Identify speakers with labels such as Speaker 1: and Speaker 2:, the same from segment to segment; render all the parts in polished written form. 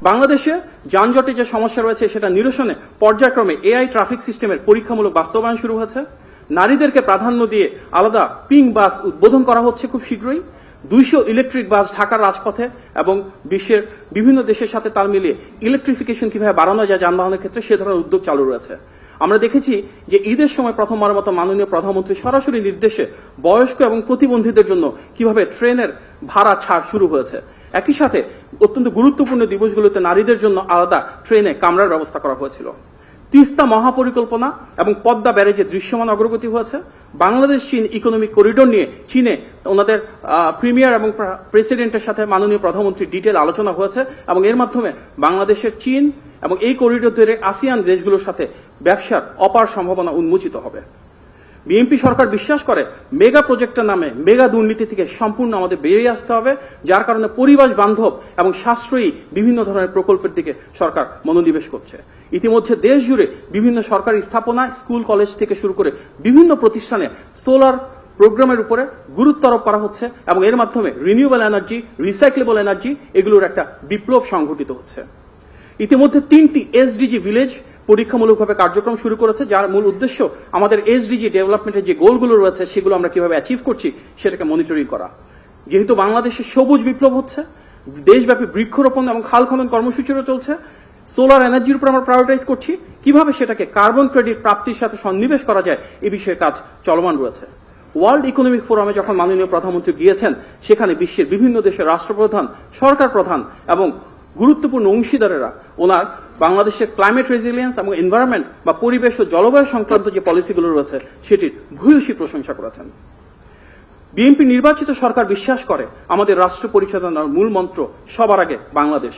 Speaker 1: বাংলাদেশে যানজটে যে সমস্যা রয়েছে সেটা নিরসনে পর্যায়ক্রমে এআই ট্রাফিক সিস্টেমের পরীক্ষামূলক বাস্তবায়ন শুরু হয়েছে। নারীদেরকে প্রাধান্য দিয়ে আলাদা পিঙ্ক বাস উদ্বোধন করা হচ্ছে খুব শীঘ্রই। 200 ইলেকট্রিক বাস ঢাকার রাজপথে এবং বিশ্বের বিভিন্ন দেশের সাথে তাল মিলিয়ে ইলেকট্রিফিকেশন কিভাবে বাড়ানো যায় যানবাহনের ক্ষেত্রে সে ধরনের উদ্যোগ চালু রয়েছে। আমরা দেখেছি যে ঈদের সময় প্রথমবারের মতো মাননীয় প্রধানমন্ত্রী সরাসরি নির্দেশে বয়স্ক এবং প্রতিবন্ধীদের জন্য কিভাবে ট্রেনের ভাড়া ছাড় শুরু হয়েছে। একই সাথে অত্যন্ত গুরুত্বপূর্ণ দিবসগুলোতে নারীদের জন্য আলাদা ট্রেনে কামরার ব্যবস্থা করা হয়েছিল। তিস্তা মহাপরিকল্পনা এবং পদ্মা ব্যারেজে দৃশ্যমান অগ্রগতি হয়েছে। বাংলাদেশ চীন ইকোনমিক করিডোর নিয়ে চীনে ওনাদের প্রিমিয়ার এবং প্রেসিডেন্টের সাথে মাননীয় প্রধানমন্ত্রী ডিটেল আলোচনা হয়েছে এবং এর মাধ্যমে বাংলাদেশের চীন এবং এই করিডোর ধরে আসিয়ান দেশগুলোর সাথে ব্যবসার অপার সম্ভাবনা উন্মোচিত হবে। বিএনপি সরকার বিশ্বাস করে মেগা প্রজেক্টের নামে মেগা দুর্নীতি থেকে সম্পূর্ণ আমাদের বেরিয়ে আসতে হবে, যার কারণে পরিবেশ বান্ধব এবং সাশ্রয়ী বিভিন্ন ধরনের প্রকল্পের দিকে সরকার মনোনিবেশ করছে। ইতিমধ্যে দেশ জুড়ে বিভিন্ন সরকারি স্থাপনা, স্কুল, কলেজ থেকে শুরু করে বিভিন্ন প্রতিষ্ঠানে সোলার প্রোগ্রামের উপরে গুরুত্ব আরোপ করা হচ্ছে এবং এর মাধ্যমে রিনিউয়েবল এনার্জি, রিসাইক্লেবল এনার্জি এগুলোর একটা বিপ্লব সংঘটিত হচ্ছে। ইতিমধ্যে 3টি এসডিজি ভিলেজ পরীক্ষামূলকভাবে কার্যক্রম শুরু করেছে, যার মূল উদ্দেশ্য আমাদের এসডিজি ডেভেলপমেন্টের যে গোলগুলো রয়েছে সেগুলো আমরা কিভাবে অ্যাচিভ করছি সেটাকে মনিটরিং করা। যেহেতু বাংলাদেশে সবুজ বিপ্লব হচ্ছে, দেশব্যাপী বৃক্ষরোপণ এবং খাল খনন কর্মসূচিও চলছে, সোলার এনার্জির উপর আমরা প্রায়োরিটাইজ করছি, কিভাবে সেটাকে কার্বন ক্রেডিট প্রাপ্তির সাথে সন্নিবেশ করা যায় এই বিষয়ে কাজ চলমান রয়েছে। ওয়ার্ল্ড ইকোনমিক ফোরামে যখন মাননীয় প্রধানমন্ত্রী গিয়েছেন, সেখানে বিশ্বের বিভিন্ন দেশের রাষ্ট্রপ্রধান, সরকার প্রধান এবং গুরুত্বপূর্ণ অংশীদারেরা ওনার বাংলাদেশের ক্লাইমেট রেজিলিয়েন্স এবং এনভায়রনমেন্ট বা পরিবেশ ও জলবায়ু সংক্রান্ত যে পলিসিগুলো রয়েছে সেটির ভূয়সী প্রশংসা করেছেন। বিএনপি নির্বাচিত সরকার বিশ্বাস করে আমাদের রাষ্ট্র পরিচালনার মূল মন্ত্র সবার আগে বাংলাদেশ।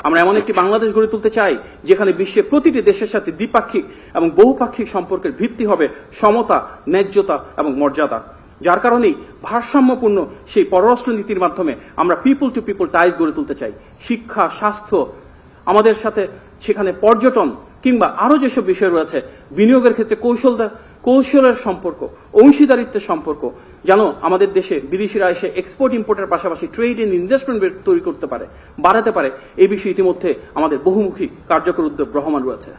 Speaker 1: আমরা এমন একটি বাংলাদেশ গড়ে তুলতে চাই যেখানে বিশ্বের প্রতিটি দেশের সাথে দ্বিপাক্ষিক এবং বহুপাক্ষিক সম্পর্কের ভিত্তি হবে সমতা, ন্যায্যতা এবং মর্যাদা। যার কারণেই ভারসাম্যপূর্ণ সেই পররাষ্ট্র নীতির মাধ্যমে আমরা পিপল টু পিপল টাইজ গড়ে তুলতে চাই। শিক্ষা, স্বাস্থ্য, আমাদের সাথে সেখানে পর্যটন কিংবা আরো যেসব বিষয় রয়েছে, বিনিয়োগের ক্ষেত্রে কৌশলের সম্পর্ক, অংশীদারিত্বের সম্পর্ক, যেন আমাদের দেশে বিদেশিরা এসে এক্সপোর্ট ইম্পোর্টের পাশাপাশি ট্রেড এন্ড ইনভেস্টমেন্ট তৈরি করতে পারে, বাড়াতে পারে, এই বিষয়ে ইতিমধ্যে আমাদের বহুমুখী কার্যকর উদ্যোগ গ্রহণ রয়েছে।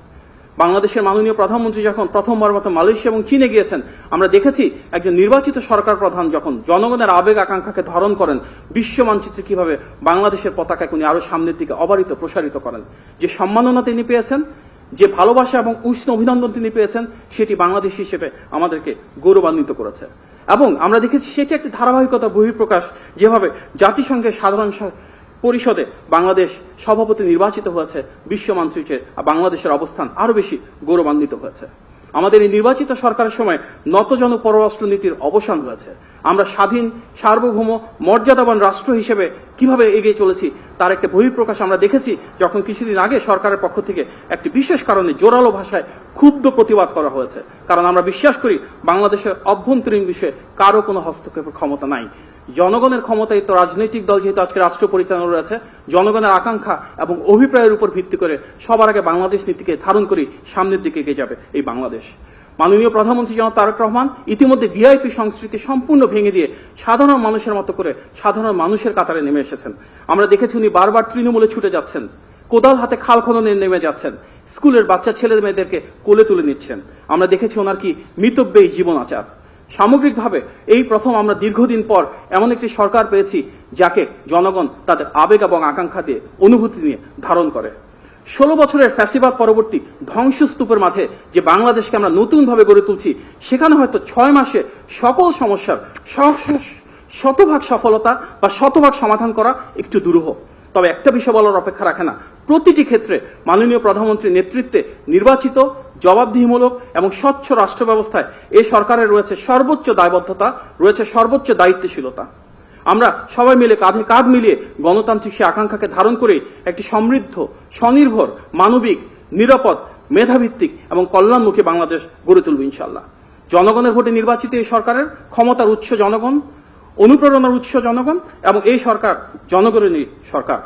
Speaker 1: বাংলাদেশের মাননীয় প্রধানমন্ত্রী যখন প্রথমবার মতো মালয়েশিয়া এবং চীনে গিয়েছেন, আমরা দেখেছি একজন নির্বাচিত সরকার প্রধান যখন জনগণের আবেগ আকাঙ্ক্ষাকে ধারণ করেন, বিশ্ব মানচিত্রে কিভাবে বাংলাদেশের পতাকাকে উনি আরো সামনের দিকে অবারিত প্রসারিত করেন। যে সম্মাননা তিনি পেয়েছেন, যে ভালোবাসা এবং উষ্ণ অভিনন্দন তিনি পেয়েছেন, সেটি বাংলাদেশ হিসেবে আমাদেরকে গৌরবান্বিত করেছে। এবং আমরা দেখেছি সেটি একটি ধারাবাহিকতা বহিঃপ্রকাশ, যেভাবে জাতিসংঘের সাধারণ পরিষদে বাংলাদেশ সভাপতি নির্বাচিত হয়েছে, বিশ্ব মানচিত্রে বাংলাদেশের অবস্থান আরো বেশি গৌরবান্বিত হয়েছে। আমাদের এই নির্বাচিত সরকারের সময় নতজন পররাষ্ট্র নীতির অবসান হয়েছে। আমরা স্বাধীন, সার্বভৌম, মর্যাদাবান রাষ্ট্র হিসেবে কিভাবে এগিয়ে চলেছি তার একটা বহিঃপ্রকাশ আমরা দেখেছি যখন কিছুদিন আগে সরকারের পক্ষ থেকে একটি বিশেষ কারণে জোরালো ভাষায় ক্ষুব্ধ প্রতিবাদ করা হয়েছে। কারণ আমরা বিশ্বাস করি বাংলাদেশের অভ্যন্তরীণ বিষয়ে কারো কোনো হস্তক্ষেপের ক্ষমতা নাই। জনগণের ক্ষমতায় তো রাজনৈতিক দল যেহেতু আজকে রাষ্ট্র পরিচালনা রয়েছে, জনগণের আকাঙ্ক্ষা এবং অভিপ্রায়ের উপর ভিত্তি করে সবার আগে বাংলাদেশ নীতিকে ধারণ করে সামনের দিকে এগিয়ে যাবে এই বাংলাদেশ। মাননীয় প্রধানমন্ত্রী জনাব তারেক রহমান ইতিমধ্যে ভিআইপি সংস্কৃতি সম্পূর্ণ ভেঙে দিয়ে সাধারণ মানুষের মতো করে সাধারণ মানুষের কাতারে নেমে এসেছেন। আমরা দেখেছি উনি বারবার তৃণমূলে ছুটে যাচ্ছেন, কোদাল হাতে খাল খননে নেমে যাচ্ছেন, স্কুলের বাচ্চা ছেলে মেয়েদেরকে কোলে তুলে নিচ্ছেন। আমরা দেখেছি ওনার কি মিতব্যয়ী জীবন আচার। সামগ্রিকভাবে এই প্রথম আমরা দীর্ঘদিন পর এমন একটি সরকার পেয়েছি যাকে জনগণ তাদের আবেগ এবং আকাঙ্ক্ষা দিয়ে, অনুভূতি নিয়ে ধারণ করে। 16 বছরের ফ্যাসিবাদ পরবর্তী ধ্বংসস্তূপের মাঝে যে বাংলাদেশকে আমরা নতুনভাবে গড়ে তুলছি, সেখানে হয়তো 6 মাসে সকল সমস্যার শতভাগ সফলতা বা শতভাগ সমাধান করা একটু দুরূহ। তবে একটা বিষয় বলার অপেক্ষা রাখে না, প্রতিটি ক্ষেত্রে মাননীয় প্রধানমন্ত্রীর নেতৃত্বে নির্বাচিত, জবাবদিহিমূলক এবং স্বচ্ছ রাষ্ট্র ব্যবস্থায় এই সরকারের রয়েছে সর্বোচ্চ দায়বদ্ধতা, রয়েছে সর্বোচ্চ দায়িত্বশীলতা। আমরা সবাই মিলে কাঁধে কাঁধ মিলিয়ে গণতান্ত্রিক সে আকাঙ্ক্ষাকে ধারণ করে একটি সমৃদ্ধ, স্বনির্ভর, মানবিক, নিরাপদ, মেধাভিত্তিক এবং কল্যাণমুখী বাংলাদেশ গড়ে তুলব ইনশাআল্লাহ। জনগণের ভোটে নির্বাচিত এই সরকারের ক্ষমতার উৎস জনগণ, অনুপ্রেরণার উৎস জনগণ এবং এই সরকার জনগণের সরকার।